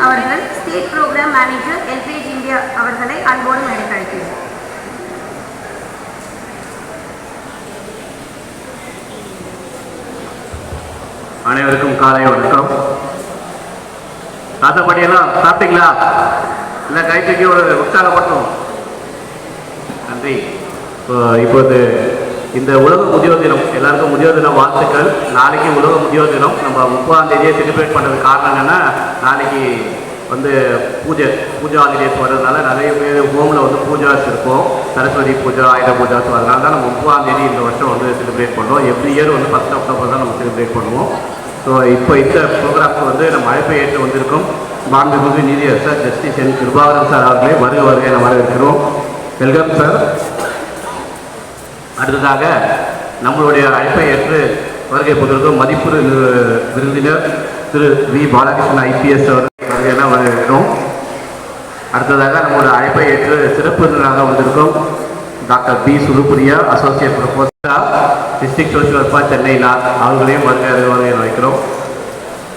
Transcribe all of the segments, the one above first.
அவர்கள் state program manager LPG India அவர்களை அன்போடு மேடைக்கு அழைக்கிறேன். அனைவருக்கும் காலை வணக்கம். தாத்தப்படியெல்லாம் சாப்பிட்டீங்களா? இல்லை கைத்துக்கு ஒரு உற்சாகப்பட்டோம். நன்றி. இப்போது இந்த உலக முதியோர் தினம், எல்லாருக்கும் முதியோர் தின வாழ்த்துக்கள். நாளைக்கு உலக முதியோர் தினம். நம்ம 30ஆம் தேதியை செலிப்ரேட் பண்ணுறதுக்கு காரணம் என்னென்னா, நாளைக்கு பூஜா ஹாலிடேஸ் வர்றதுனால நிறைய பேர் ஹோமில் பூஜாஸ் இருக்கும். சரஸ்வதி பூஜா, ஆயுத பூஜா. ஸோ அதனால தான் நம்ம 30ஆம் தேதி இந்த வருஷம் செலிப்ரேட் பண்ணுறோம். எவ்ரி இயர் 1 அக்டோபர் தான் நம்ம செலிப்ரேட் பண்ணுவோம். ஸோ இப்போ இந்த ப்ரோக்ராமுக்கு நம்ம அழைப்பை ஏற்று வந்திருக்கோம் மாண்புமிகு நீதியரசர் ஜஸ்டிஸ் என் கிருபாகரன் சார் அவர்களே வருகை என வரவேற்கிறோம். Welcome sir. அடுத்ததாக நம்மளுடைய அழைப்பை ஏற்று வருகை புதிருக்கும் மதிப்புறு விருந்தினர் திரு வி பாலகிருஷ்ணன் ஐபிஎஸ் அவர்கள் வருகை என வரவேற்கிறோம். அடுத்ததாக நம்மளுடைய அழைப்பை ஏற்று சிறப்பு விருந்தினராக வந்திருக்கும் doctor P Sulupriya, associate professor, district social welfare Chennai அவர்களையும் வருகை வைக்கிறோம்.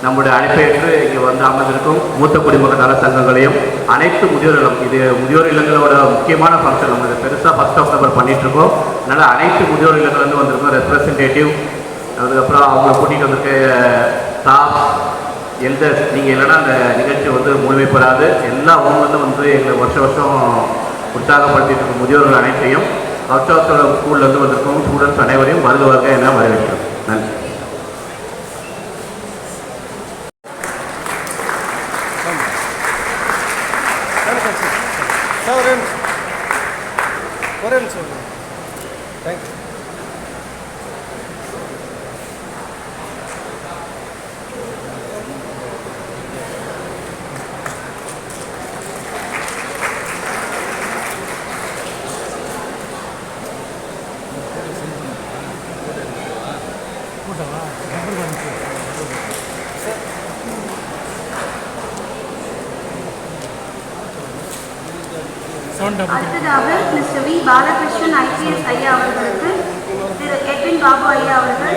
நம்முடைய அழைப்பை ஏற்று இங்கே அமர்ந்திருக்கும் மூத்த குடிமக்கள் நல சங்கங்களையும் அனைத்து முதியோர் இல்லம், இது முதியோர் இல்லங்களோட முக்கியமான ஃபங்க்ஷன். நம்ம இது பெருசாக 1 அக்டோபர் பண்ணிகிட்ருக்கோம். அதனால் அனைத்து முதியோர் இல்லங்கள்லேருந்து வந்திருக்கோம் ரெப்ரசன்டேட்டிவ், அதுக்கப்புறம் அவங்க கூட்டிகிட்டு வந்திருக்க ஸ்டாஃப், எல்டர்ஸ். நீங்கள் இல்லைன்னா அந்த நிகழ்ச்சி முழுமை பெறாது. எல்லா அவங்களும் எங்களை வருஷம் உற்சாகப்படுத்திட்டு இருக்கும் முதியோர்கள் அனைத்தையும் கவுச்சோட ஸ்கூல்லேருந்து வந்திருக்கோம் ஸ்டூடெண்ட்ஸ் அனைவரையும் வருக என வரவேற்கிறோம். நன்றி. அடுத்ததாக மிஸ்டர் வி பாலகிருஷ்ணன் ஐபிஎஸ் ஐயா அவர்களுக்கு திரு எட்வின் பாபு ஐயா அவர்கள்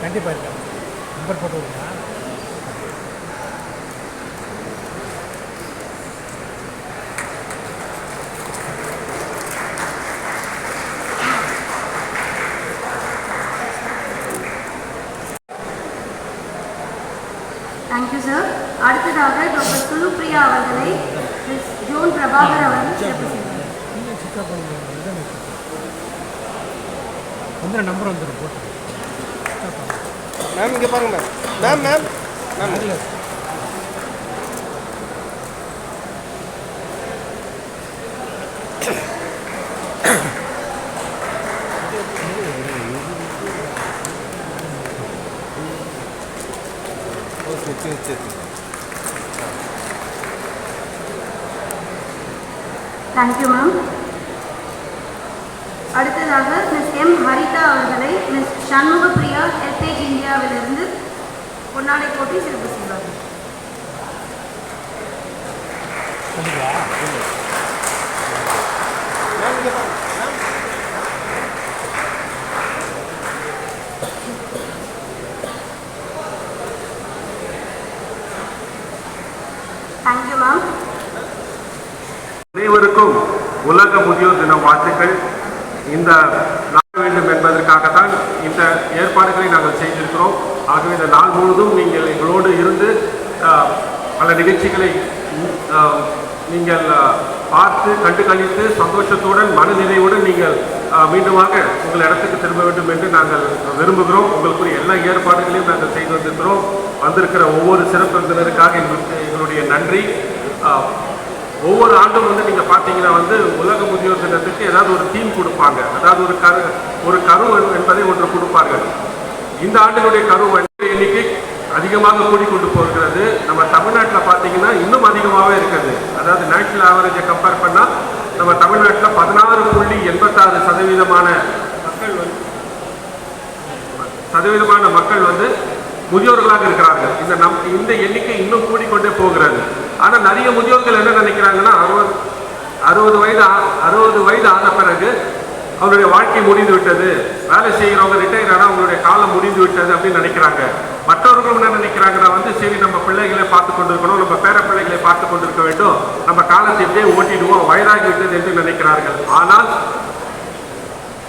கண்டிப்பாக நம்பர் போட்டு விடுங்க. Thank you sir. அடுத்ததாக டாக்டர் சுலுப்பிரியா அவர்களை ஜோன் பிரபாகர் அவர்கள் சிறப்பு செய்வார். நம்பர் வந்துடும் போட்டு மேம் இங்கே பாருங்க மேம் மேம் மேம் இல்லை தேங்க்யூ மேம். அடுத்ததாக மிஸ் எம் ஹரிதா அவர்களை மிஸ் சண்முகப்பிரியா எல்பிஜி இந்தியாவிலிருந்து பொன்னாடை போட்டி சிறப்பு செய்வார்கள். Thank you ma'am. அனைவருக்கும் உலக முதியோர் தின வாழ்த்துக்கள். இந்த நாள் வேண்டும் என்பதற்காகத்தான் இந்த ஏற்பாடுகளை நாங்கள் செய்திருக்கிறோம். ஆகவே இந்த நாள் முழுவதும் நீங்கள் எங்களோடு இருந்து பல நிகழ்ச்சிகளை நீங்கள் பார்த்து கண்டு கழித்து சந்தோஷத்துடன் மனநிறைவுடன் நீங்கள் மீண்டுமாக உங்கள் இடத்துக்கு திரும்ப வேண்டும் என்று நாங்கள் விரும்புகிறோம். உங்களுக்குரிய எல்லா ஏற்பாடுகளையும் நாங்கள் செய்து வந்திருக்கிற ஒவ்வொரு சிறப்பு விருந்தினருக்காக எங்களுடைய நன்றி. ஒவ்வொரு ஆண்டும் நீங்கள் பார்த்தீங்கன்னா உலக முதியோர் தினத்துக்கு ஏதாவது ஒரு தீம் கொடுப்பாங்க, அதாவது ஒரு கரு என்பதை ஒன்று கொடுப்பார்கள். இந்த ஆண்டினுடைய கரு எண்ணிக்கை அதிகமாக கூடிக்கொண்டு போகிறது. நம்ம தமிழ்நாட்டில் பார்த்தீங்கன்னா இன்னும் அதிகமாகவே இருக்குது. அதாவது நேஷனல் ஆவரேஜை கம்பேர் பண்ணால் நம்ம தமிழ்நாட்டில் 16.86% மக்கள் முதியோர்களாக இருக்கிறார்கள். இந்த எண்ணிக்கை இன்னும் கூடிக்கொண்டே போகிறது. ஆனால் நிறைய முதியோர்கள் என்ன நினைக்கிறாங்கன்னா 60 வயது ஆன பிறகு அவருடைய வாழ்க்கை முடிந்து விட்டது, வேலை செய்கிறவங்க ரிட்டையர் ஆனால் அவங்களுடைய காலம் முடிந்து விட்டது அப்படின்னு நினைக்கிறாங்க. மற்றவர்களும் என்ன நினைக்கிறாங்கன்னா சரி நம்ம பிள்ளைகளை பார்த்து கொண்டிருக்கணும், நம்ம பேர பிள்ளைகளை பார்த்து கொண்டிருக்க வேண்டும், நம்ம காலத்தை எப்படியே ஓட்டிடுவோம், வயதாகி விட்டது என்று நினைக்கிறார்கள். ஆனால்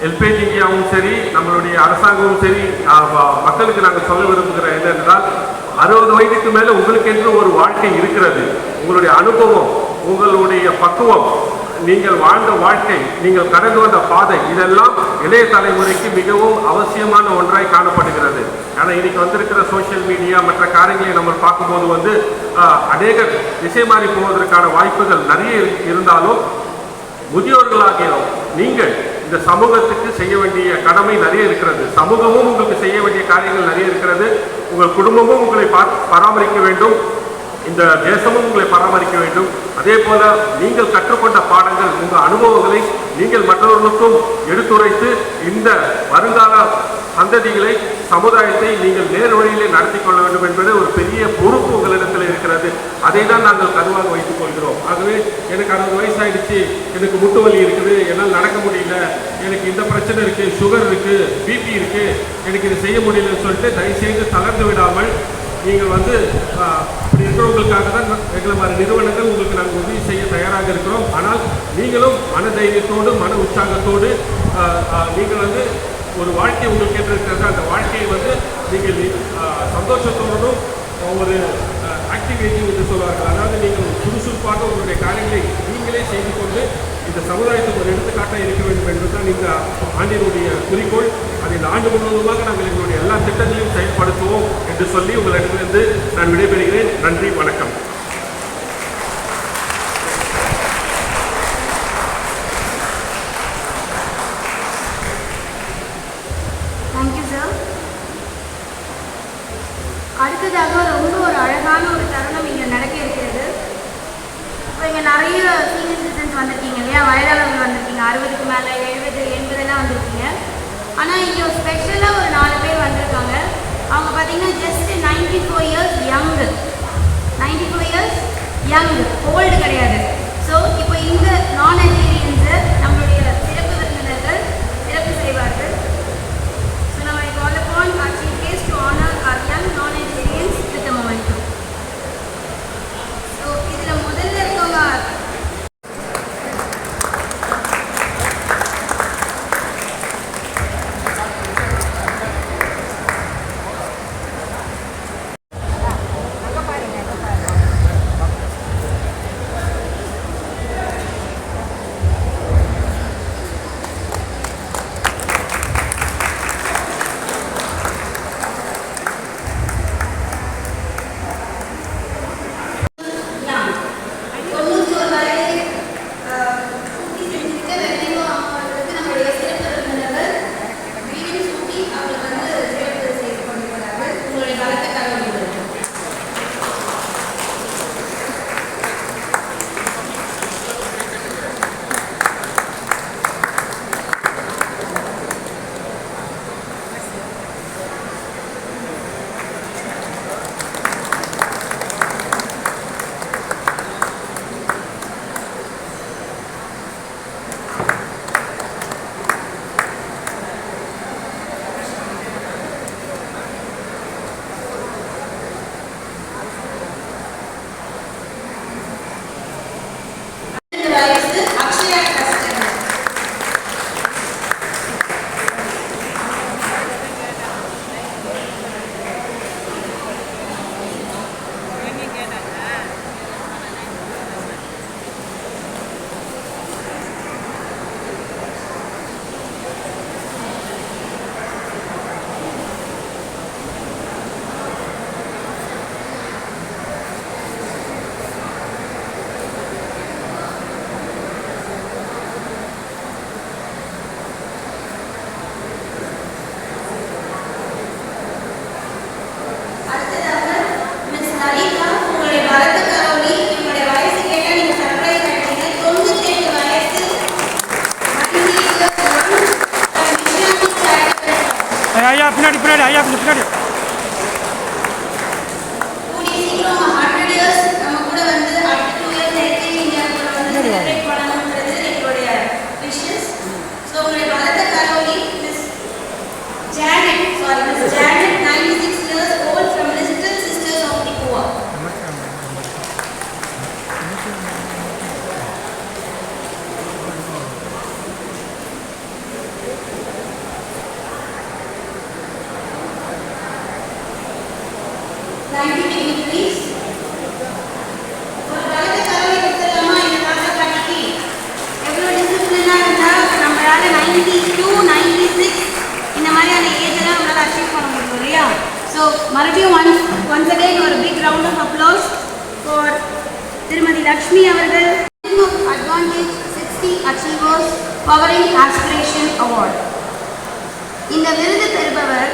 எல்பிஜி இந்தியாவும் சரி, நம்மளுடைய அரசாங்கமும் சரி, மக்களுக்கு நாங்கள் சொல்ல விரும்புகிற என்னென்றால் 60 வயதுக்கு மேலே உங்களுக்கு என்று ஒரு வாழ்க்கை இருக்கிறது. உங்களுடைய அனுபவம், உங்களுடைய பக்குவம், நீங்கள் வாழ்ந்த வாழ்க்கை, நீங்கள் கடந்து வந்த பாதை, இதெல்லாம் இளைய தலைமுறைக்கு மிகவும் அவசியமான ஒன்றாய் காணப்படுகிறது. ஆனால் இன்னைக்கு வந்திருக்கிற சோசியல் மீடியா மற்ற காரியங்களை நம்ம பார்க்கும்போது அநேக திசை மாறி போவதற்கான வாய்ப்புகள் நிறைய இருந்தாலும் முதியோர்களாகிய நீங்கள் இந்த சமூகத்துக்கு செய்ய வேண்டிய கடமை நிறைய இருக்கிறது. சமூகமும் உங்களுக்கு செய்ய வேண்டிய காரியங்கள் நிறைய இருக்கிறது. உங்கள் குடும்பமும் உங்களை பராமரிக்க வேண்டும், இந்த தேசமும் உங்களை பராமரிக்க வேண்டும். அதே போல நீங்கள் கற்றுக்கொண்ட பாடங்கள், உங்கள் அனுபவங்களை நீங்கள் மற்றவர்களுக்கும் எடுத்துரைத்து இந்த வருங்கால சந்ததிகளை, சமுதாயத்தை நீங்கள் நேர் வழியிலே நடத்தி கொள்ள வேண்டும் என்பது ஒரு பெரிய பொறுப்பு உங்களிடத்தில் இருக்கிறது. அதை தான் நாங்கள் கருவாக வைத்துக் கொள்கிறோம். ஆகவே எனக்கு 60 வயசாயிடுச்சு, எனக்கு முட்டு வலி இருக்குது, என்னால் நடக்க முடியல, எனக்கு இந்த பிரச்சனை இருக்குது, சுகர் இருக்குது, பிபி இருக்குது, எனக்கு இது செய்ய முடியலன்னு சொல்லிட்டு தயவுசெய்து தளர்ந்து விடாமல் நீங்கள் அப்படி இருக்கிறவங்களுக்காக தான் எங்களை மாதிரி நிறுவனங்கள் உங்களுக்கு நாங்கள் உதவி செய்ய தயாராக இருக்கிறோம். ஆனால் நீங்களும் மன தைரியத்தோடு, மன உற்சாகத்தோடு நீங்கள் ஒரு வாழ்க்கை உங்களுக்கு இருக்கிறது. அந்த வாழ்க்கையை நீங்கள் சந்தோஷத்தோடும் ஒரு ஆக்டிவேட்டிங் என்று சொல்வார்கள். அதாவது நீங்கள் சுறுசுறுப்பாக உங்களுடைய காரியங்களை நீங்களே செய்து கொண்டு இந்த சமுதாயத்துக்கு ஒரு எடுத்துக்காட்டாக இருக்க வேண்டும் என்பதுதான் இந்த ஆண்டினுடைய குறிக்கோள். அதை இந்த ஆண்டு முழுவதுமாக நாங்கள் எங்களுடைய எல்லா திட்டங்களையும் செயல்படுத்துவோம் என்று சொல்லி உங்களிடத்திலிருந்து நான் விடைபெறுகிறேன். நன்றி, வணக்கம். Thank you sir. அடுத்ததாக ரொம்ப ஒரு அழகான ஒரு தருணம் இங்கே நடக்க இருக்கிறது. இப்போ இங்கே நிறைய சீனியர் சிட்டிசன்ஸ் வந்திருக்கீங்க இல்லையா, வயதாளர்கள் வந்திருக்கீங்க, 60க்கு மேலே 70, 80 வந்திருக்கீங்க. ஆனால் இங்கே ஸ்பெஷலாக ஒரு 4 பேர் வந்திருக்காங்க. அவங்க பார்த்தீங்கன்னா just 94 years young, 94 years young, old கிடையாது. ஸோ இப்போ இந்த நான் நைஜீரியன்ஸை நம்மளுடைய சிறப்பு விருந்தினர்கள் சிறப்பு செய்வார்கள். ஸோ நம்ம கால் upon our chief guest to honor our young non-Nigerians with a momentum. So இதில் முதல்ல இருக்கவங்க ஐயா பின்னாடி பின்னாடி ஐயா கொஞ்சம் பின்னாடி. கூடிய சீக்கிரம் 100 இயர்ஸ் நம்ம கூட அடுத்த 2 இயர்ஸ் எல்கேஜி இந்தியா கூட celebrate பண்ணணும்ன்றது Miss Janet, 96 years old, from Little Sisters of the Poor. Thank you, dignitaries. ஒரு வலது கரவை எடுத்துலாமா இந்த தாத்தா பாட்டிக்கு எவ்வளோ டிசிப்ளினாக இருந்தால் நம்மளால 92, 96 இந்த மாதிரியான ஏஜெல்லாம் நம்மளால் அச்சீவ் பண்ண முடியும் இல்லையா? ஸோ மறுபடியும் once again ஒரு big round of applause for திருமதி லக்ஷ்மி அவர்கள் Advantage 60 Achievers Powering Aspiration Award. இந்த விருது பெறுபவர்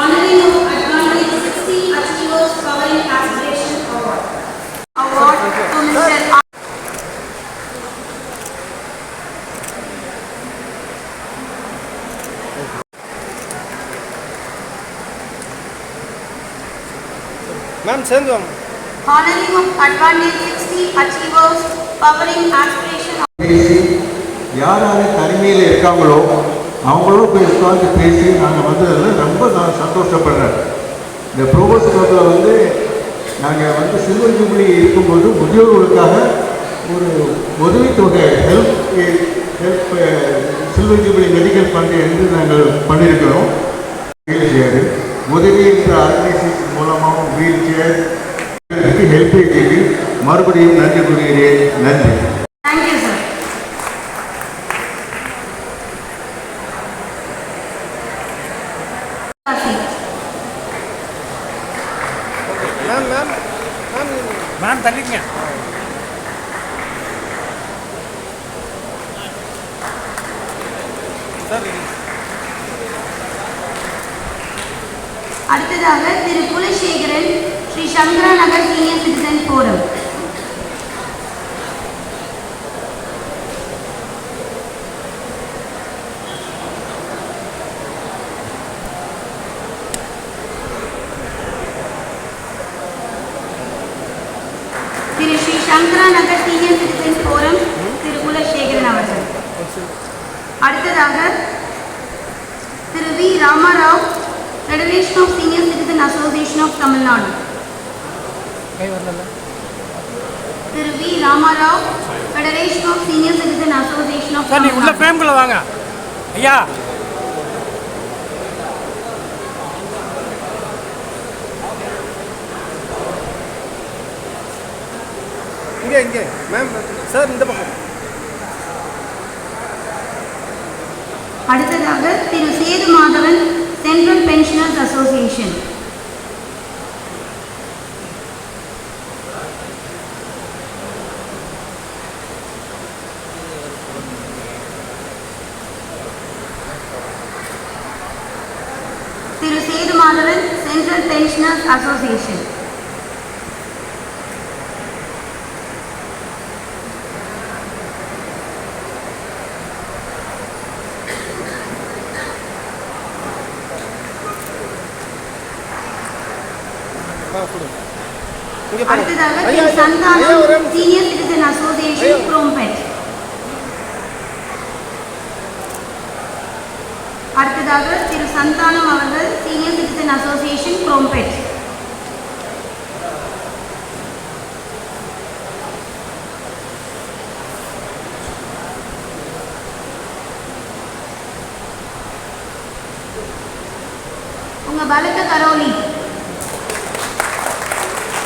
Honoring of Advantage 60 Achievers Powering Aspiration Award to Mr. Ma'am சேர்ந்து வாங்க. Honoring of Advantage 60 Achievers Powering Aspiration Award. பேசி யார் யார் தனிமையில் இருக்காங்களோ அவங்களோட போய் உட்காந்து பேசி நாங்கள் வந்ததில் ரொம்ப நான் சந்தோஷப்படுறேன். இந்த ப்ரோபோஸ் கிளப்பில் வந்து நாங்கள் வந்து சில்வர் ஜூப்ளி இருக்கும்போது முதியோர்களுக்காக ஒரு உதவித்தொகை help silver jubilee medical fund என்று நாங்கள் பண்ணியிருக்கிறோம். வீல் சேரு உதவி என்ற ஆர்கனைசேஷன் மூலமாகவும் வீல் சேர் ஹெல்ப்பேஜுக்கு மறுபடியும் நன்றி கூறுகிறேன். நன்றி. Thank you, sir. Ma'am ma'am ma'am ma'am தள்ளிக்கங்க. சார் அடுத்ததாக Thiru Kulasekaran, Sri Sankara Nagar senior citizen forum. Thiru Sri Sankara Nagar senior citizen forum Thiru Kulasekaran அவர்கள். அடுத்ததாக Thiru V Ramarao, Federation of Senior Citizen Association of Tamil Nadu. Thiru V Ramarao, Federation of Senior Citizen Association of sir Tamil நீ உள்ள Nadu. ஃப்ரேம்குள்ள வாங்க ஐயா. இங்கே இங்கே மேம் சார் இந்த பக்கம். அடுத்ததாக திரு Setu Madhavan, Central Pensioners Association. திரு Setu Madhavan, Central Pensioners Association. இங்கே அடுத்ததாக ஐயா திரு சந்தானம், ஐயா ஒரு Senior Citizen Association, Krompet. அடுத்ததாக திரு சந்தானம் அவர்கள், Senior Citizen Association, Krompet. உங்க பலத்த கரோலி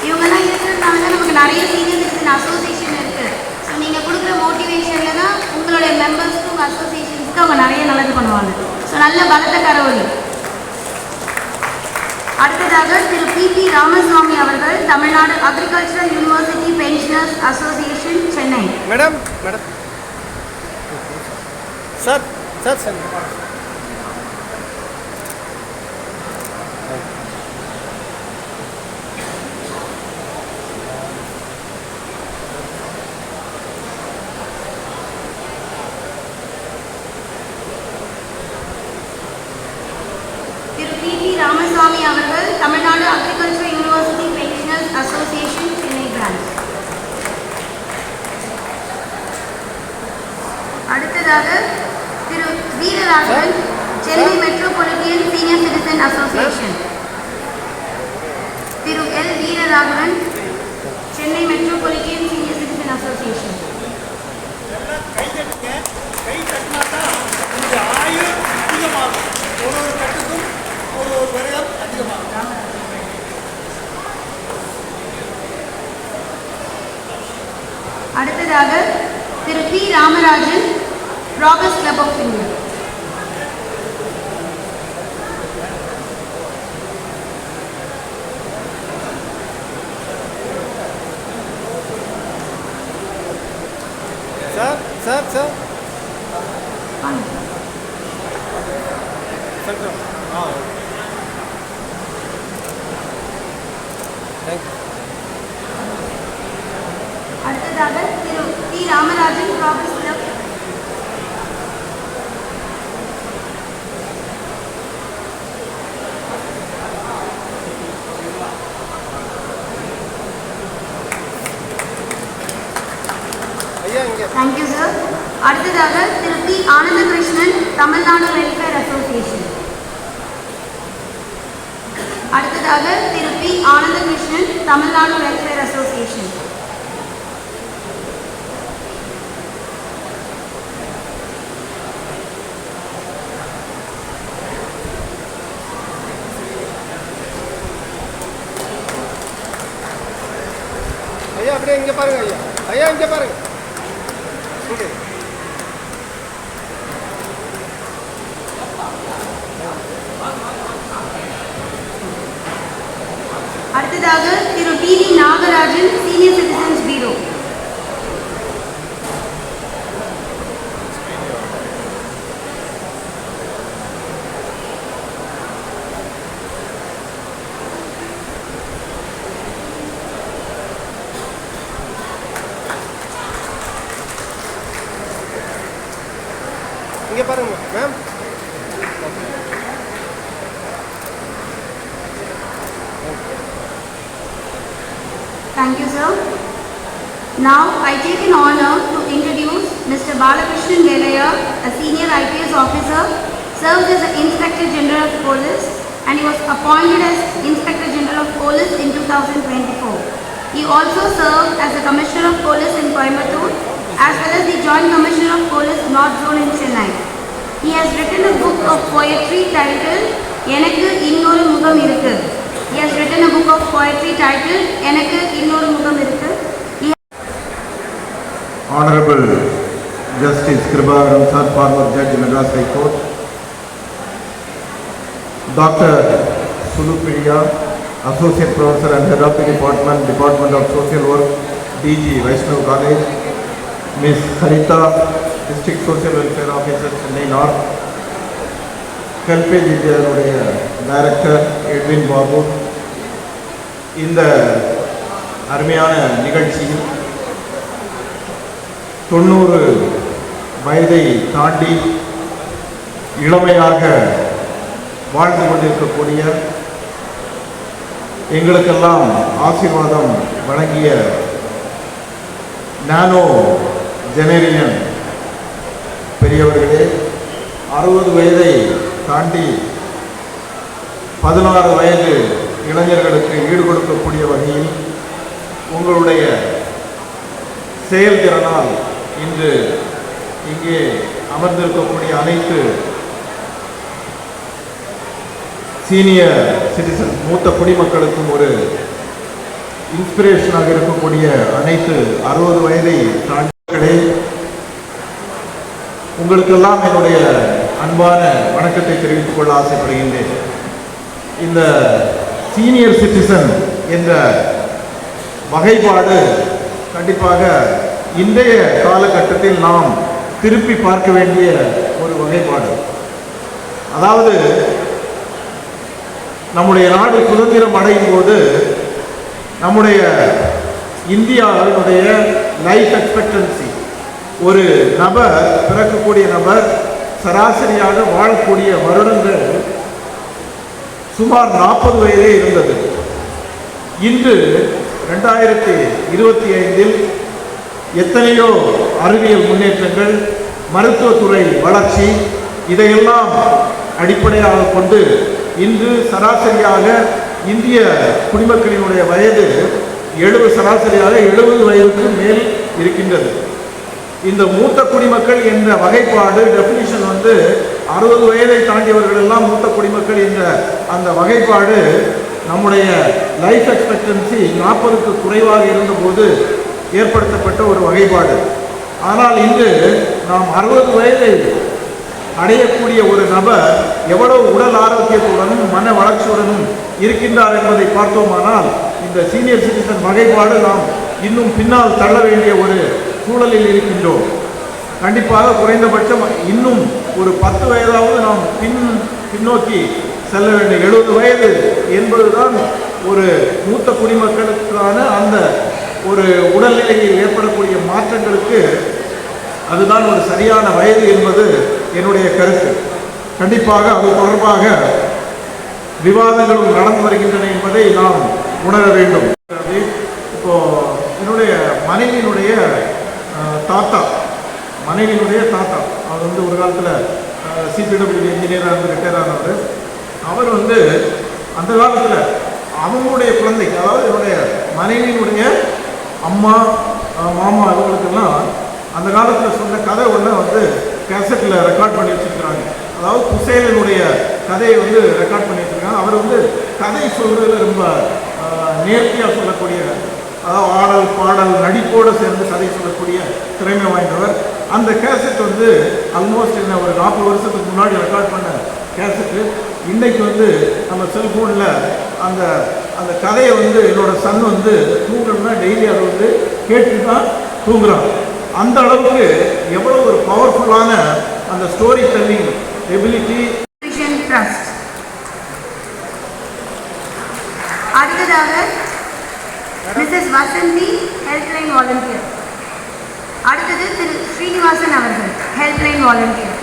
இவங்கெல்லாம் இருக்கிறதுனால தான் நமக்கு நிறைய சீனியர் சிட்டிசன் அசோசியேஷன் இருக்குது. ஸோ நீங்கள் கொடுக்குற மோட்டிவேஷனில் தான் உங்களுடைய மெம்பர்ஸ்க்கு உங்கள் அசோசியேஷன்ஸ்க்கு அவங்க நிறைய நல்லது பண்ணுவாங்க. ஸோ நல்ல பலத்த கரவொலி. அடுத்ததாக திரு பி ராமசாமி அவர்கள், Tamil Nadu agricultural university pensioners association, Chennai. Madam madam sir sir sir Ramasamy அவர்கள், Tamil Nadu agriculture university pensioners association, Chennai branch. அடுத்ததாக Thiru Veeraraghavan, Chennai metropolitan senior citizen association Thiru L Veeraraghavan, Chennai metropolitan senior citizen association. கை தட்டுங்க. கை தட்டினா தான் இந்த ஆயுள் அதிகமாகும். ஒரு கட்டுக்கும் ஒரு விரயம் அதிகமாகும். அடுத்ததாக Thiru P Ramarajan, Roberts club of India. Sir sir sir sir ah thank you. அடுத்ததாக Thiru P Ramarajan, Roberts club. ஐயா இங்கே தேங்க்யூ சார். அடுத்ததாக Thiru P Anandakrishnan, Tamil Nadu welfare association. அடுத்ததாக Thiru P Anandakrishnan, Tamil Nadu welfare association. ஐயா அப்படியே இங்கே பாருங்க. ஐயா ஐயா இங்கே பாருங்க. இங்கே அடுத்ததாக Thiru T V Nagarajan, senior citizens bureau. இங்கே பாருங்க ma'am. Thank you, sir. Now, I take an honor to introduce Mr. Balakrishnan Velaya, a senior IPS officer, served as the Inspector General of Police, and he was appointed as Inspector General of Police in 2024. He also served as the Commissioner of Police in Coimbatore, as well as the Joint Commissioner of Police North Zone in Chennai. He has written a book of poetry titled Enakku Innoru Mugam Irukku. He has written a book of poetry titled Enakku Innoru Mugam Irukku. Honorable Justice Kriparam Sir, former Judge in Madras High Court, Dr. Sulupriya, Associate Professor and Head of the Department of Social Work, DG, Vaishnav College, Ms. Harita, District Social Welfare Officer, Chennai North, Helpage India Director, Edwin Babu, இந்த அருமையான நிகழ்ச்சியில் 90 வயதை தாண்டி இளமையாக வாழ்ந்து கொண்டிருக்கக்கூடிய எங்களுக்கெல்லாம் ஆசீர்வாதம் வழங்கிய நானோ ஜெனரியன் பெரியவர்களே, 60 வயதை தாண்டி 16 வயது இளைஞர்களுக்கு ஈடு கொடுக்கக்கூடிய வகையில் உங்களுடைய செயல்திறனால் இன்று இங்கே அமர்ந்திருக்கக்கூடிய அனைத்து சீனியர் சிட்டிசன் மூத்த குடிமக்களுக்கும் ஒரு இன்ஸ்பிரேஷனாக இருக்கக்கூடிய அனைத்து 60 வயதை தாண்டிகளே, உங்களுக்கெல்லாம் என்னுடைய அன்பான வணக்கத்தை தெரிவித்துக் கொள்ள ஆசைப்படுகின்றேன். இந்த சீனியர் சிட்டிசன் என்ற வகைப்பாடு கண்டிப்பாக இன்றைய காலகட்டத்தில் நாம் திருப்பி பார்க்க வேண்டிய ஒரு வகைப்பாடு. அதாவது நம்முடைய நாடு சுதந்திரம் அடையும் போது நம்முடைய இந்தியாவினுடைய லைஃப் எக்ஸ்பெக்டன்சி, ஒரு நபர் பிறக்கக்கூடிய நபர் சராசரியாக வாழக்கூடிய வருடங்கள் சுமார் 40 வயதே இருந்தது. இன்று 2025 எத்தனையோ அறிவியல் முன்னேற்றங்கள், மருத்துவத்துறை வளர்ச்சி, இதையெல்லாம் அடிப்படையாக கொண்டு இன்று சராசரியாக இந்திய குடிமக்களினுடைய வயது சராசரியாக 70 வயதுக்கு மேல் இருக்கின்றது. இந்த மூத்த குடிமக்கள் என்ற வகைப்பாடு டெஃபினிஷன் 60 வயதை தாண்டியவர்கள் எல்லாம் மூத்த குடிமக்கள் என்ற அந்த வகைப்பாடு நம்முடைய லைஃப் எக்ஸ்பெக்டன்சி 40க்கு குறைவாக இருந்தபோது ஏற்படுத்தப்பட்ட ஒரு வகைப்பாடு. ஆனால் இன்று நாம் 60 வயதை அடையக்கூடிய ஒரு நபர் எவ்வளவு உடல் ஆரோக்கியத்துடனும் மன வளர்ச்சியுடனும் இருக்கின்றார் என்பதை பார்த்தோமானால் இந்த சீனியர் சிட்டிசன் வகைப்பாடு நாம் இன்னும் பின்னால் தள்ள வேண்டிய ஒரு சூழலில் இருக்கின்றோம். கண்டிப்பாக குறைந்தபட்சம் இன்னும் ஒரு 10 வயதாவது நாம் பின்னோக்கி செல்ல வேண்டும். 70 வயது என்பதுதான் ஒரு மூத்த குடிமக்களுக்கான அந்த ஒரு உடல்நிலையில் ஏற்படக்கூடிய மாற்றங்களுக்கு அதுதான் ஒரு சரியான வயது என்பது என்னுடைய கருத்து. கண்டிப்பாக அது தொடர்பாக விவாதங்களும் நடந்து வருகின்றன என்பதை நாம் உணர வேண்டும். இப்போ என்னுடைய மனைவியினுடைய தாத்தா அவர் ஒரு காலத்தில் சிபிடபிள்யூ இன்ஜினியராக இருந்து ரிட்டையர் ஆனவர். அவர் அந்த காலத்தில் அவங்களுடைய குழந்தைக்கு, அதாவது என்னுடைய மனைவியினுடைய அம்மா மாமா அவங்களுக்கெல்லாம் அந்த காலத்தில் சொன்ன கதை ஒன்று கேசட்டில் ரெக்கார்ட் பண்ணி வச்சுருக்கிறாங்க. அதாவது குசேலனுடைய கதையை ரெக்கார்ட் பண்ணி வச்சுருக்காங்க. அவர் கதை சொல்கிறதுல ரொம்ப நேர்த்தியாக சொல்லக்கூடிய, அதாவது ஆடல் பாடல் நடிப்போடு சேர்ந்து கதை சொல்லக்கூடிய திறமை வாய்ந்தவர். அந்த கேசட் ஆல்மோஸ்ட் என்ன ஒரு 40 வருஷத்துக்கு முன்னாடி ரெக்கார்ட் பண்ண கேசட்டு இன்றைக்கு நம்ம செல்ஃபோனில் அந்த அந்த கதையை என்னோட சன் தூங்கணும்னா டெய்லி அதை கேட்டு தான் தூங்குறான். அந்த அளவுக்கு எவ்வளோ ஒரு பவர்ஃபுல்லான அந்த ஸ்டோரி டெல்லிங் எபிலிட்டி. ட்ரஸ்ட். அடுத்ததாக மிஸ்ஸஸ் வசந்தி ஹெல்ப்லைன் வாலண்டியர். அடுத்தது திரு ஸ்ரீனிவாசன் அவர்கள் ஹெல்ப்லைன் வாலண்டியர்.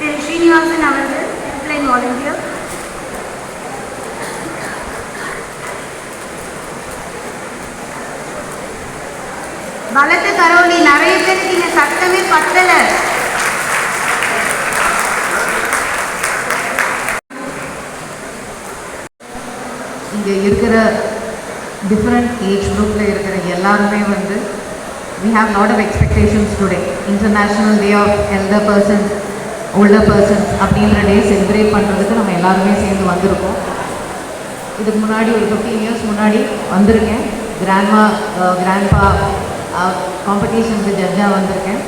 திரு ஸ்ரீனிவாசன் அவர்கள் ஹெல்ப்லைன் வாலண்டியர். பலத்த கரோலி. நிறைய பேருக்கு இங்க சத்தமே பத்தல. இங்கே இருக்கிற டிஃப்ரெண்ட் ஏஜ் குரூப்பில் இருக்கிற எல்லாருமே we have lot of expectations today. International Day of Elder Persons, Older Persons அப்படின்ற டே செலிப்ரேட் பண்ணுறதுக்கு நம்ம எல்லாருமே சேர்ந்து வந்திருக்கோம். இதுக்கு முன்னாடி ஒரு 15 years முன்னாடி வந்திருக்கேன். கிராண்ட்பா காம்படிஷனுக்கு ஜட்ஜாக வந்திருக்கேன்.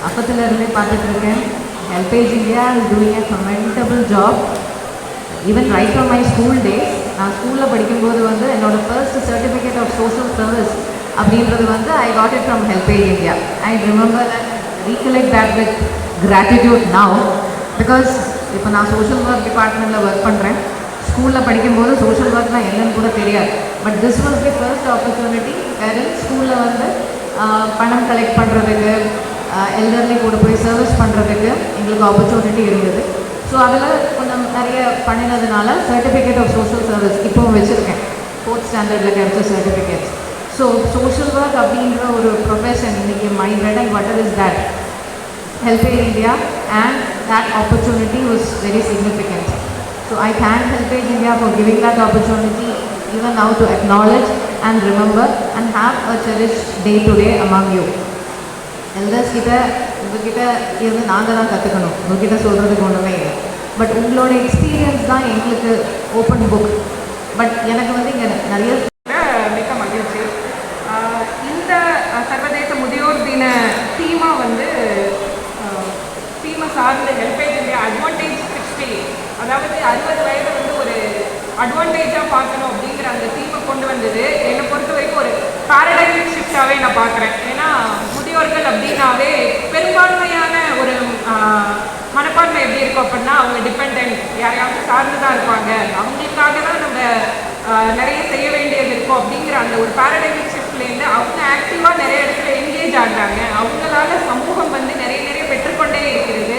அப்பத்துலேருந்தே பார்த்துட்ருக்கேன். HelpAge India is doing a commendable job. Even right from my school days, நான் ஸ்கூலில் படிக்கும்போது என்னோடய first certificate of social service அப்படின்றது I got it from HelpAge India. I remember and recollect that with gratitude now. Because இப்போ நான் social work டிபார்ட்மெண்ட்டில் work பண்ணுறேன். ஸ்கூலில் படிக்கும்போது சோஷியல் ஒர்க்னால் என்னன்னு கூட தெரியாது. But this was the first opportunity வேறு ஸ்கூலில் பணம் கலெக்ட் பண்ணுறதுக்கு, எல்டர்லி கூட போய் சர்வீஸ் பண்ணுறதுக்கு எங்களுக்கு ஆப்பர்ச்சுனிட்டி இருந்தது. ஸோ அதில் கொஞ்சம் நிறைய பண்ணினதுனால சர்டிஃபிகேட் ஆஃப் சோஷியல் சர்வீஸ் இப்போவும் வச்சுருக்கேன். 4th ஸ்டாண்டர்டில் கிடைச்ச சர்டிஃபிகேட்ஸ். ஸோ சோஷியல் ஒர்க் அப்படின்ற ஒரு ப்ரொஃபஷன் இன்றைக்கி my bread and butter is that Helpage India, and that opportunity was very significant. So I thank Helpage India for giving that opportunity even now to acknowledge and remember and have a cherished day today among you. Elders உங்ககிட்ட இருந்து நாங்கள் தான் கற்றுக்கணும், உங்ககிட்ட சொல்கிறதுக்கு ஒன்றுமே இல்லை. But உங்களோட எக்ஸ்பீரியன்ஸ் தான் எங்களுக்கு ஓப்பன் புக். பட் எனக்கு இங்கே நிறைய மிக்க மகிழ்ச்சி. இந்த சர்வதேச முதியோர் தின தீமை சார்ந்த ஹெல்பேஜ் இந்தியா அட்வான்டேஜ் 60, அதாவது 60 வயதை ஒரு அட்வான்டேஜாக பார்க்கணும் அப்படிங்கிற அந்த தீமை கொண்டு வந்தது. என்னை பொறுத்த வரைக்கும் ஒரு பேரடைமிக் ஷிஃப்டாகவே நான் பார்க்குறேன். ஏன்னா முதியோர்கள் அப்படின்னாவே பெரும்பான்மையான ஒரு மனப்பான்மை எப்படி இருக்கும் அப்படின்னா, அவங்க டிபெண்ட், யாரையாவது சார்ந்து தான் இருப்பாங்க, அவங்களுக்காக தான் நம்ம நிறைய செய்ய வேண்டியது இருக்கும் அப்படிங்கிற அந்த ஒரு பேரடைமிக் ஷிஃப்ட்லேருந்து அவங்க ஆக்டிவாக நிறைய இடத்துல என்கேஜ் ஆகிறாங்க. அவங்களால சமூகம் நிறைய பெற்றுக்கொண்டே இருக்கிறது.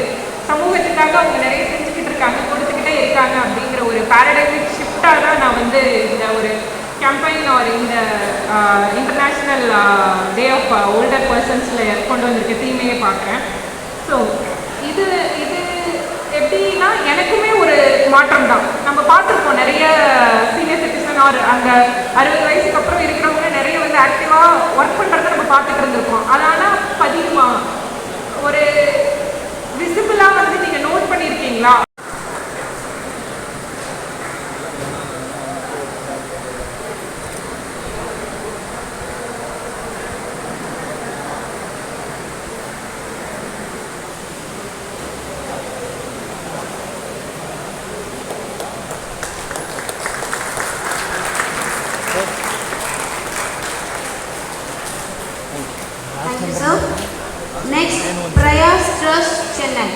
சமூகத்தில் கொடுக்கறதுக்காக அவங்க நிறைய செஞ்சுக்கிட்டு இருக்காங்க, கொடுத்துக்கிட்டே இருக்காங்க அப்படிங்கிற ஒரு பேரடைமிக் ஷிஃப்டாக தான் நான் வந்து இந்த ஒரு கேம்பெயின் ஒரு இந்த இன்டர்நேஷ்னல் டே ஆஃப் ஓல்டர் பர்சன்ஸில் கொண்டு வந்திருக்க தீமையை பார்க்குறேன். ஸோ இது இது எப்படின்னா எனக்குமே ஒரு மாற்றம் தான். நம்ம பார்த்துருப்போம் நிறைய சீனியர் சிட்டிசன் ஆர் அந்த 60 வயசுக்கு அப்புறம் இருக்கிறவங்க நிறைய வந்து ஆக்டிவாக ஒர்க் பண்ணுறத நம்ம பார்த்துட்டு இருந்திருப்போம். அது ஆனால் பதிவுமா ஒரு விசிபிளாக வந்து நீங்கள் நோட் பண்ணியிருக்கீங்களா? Thank you, sir. Next, Prayas Trust, Chennai.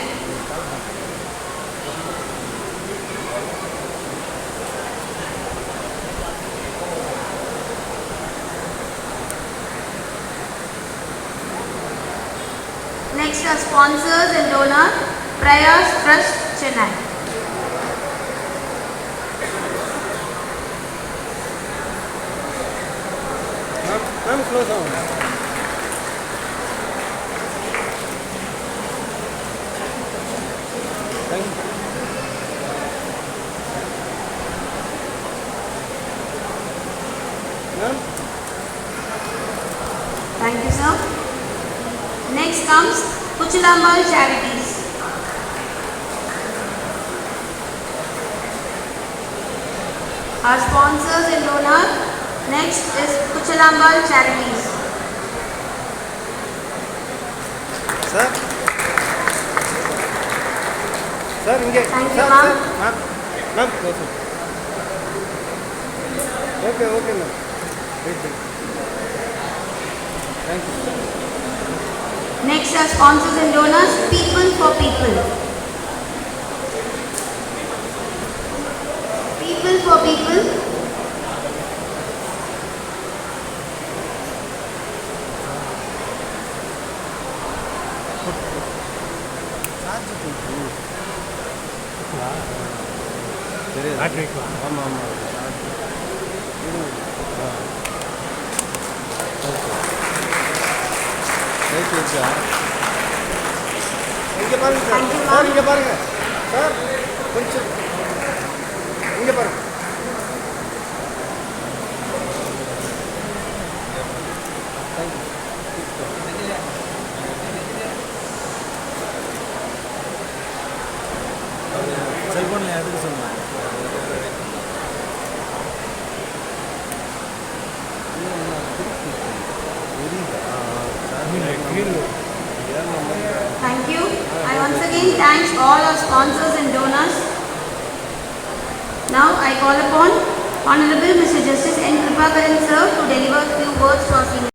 Next are sponsors and donor, Prayas Trust, Chennai. Ma'am, close down. Thank you. Ma'am. Thank you, sir. Next comes Kuchilammal Charities. Our sponsors and donor, next is Kuchilammal Charities. Sir. Sir, inge. Thank you, Sir, ma'am. sir. Ma'am. Ma'am, close down. Okay, okay, ma'am. Wait, wait. Thank you. Next are sponsors and donors, People for People. People for People. ஆமாம் ஆமாம் இங்கே பாருங்க sir. Thank you, ma'am. Sir இங்கே பாருங்க sir கொஞ்சம் இங்கே பாருங்க. செல்போனில் எதுக்கு சொன்னேன்? Thank you. I once again thank all our sponsors and donors. Now I call upon Honorable Mr. Justice N. Kripakaran sir to deliver few words to our senior.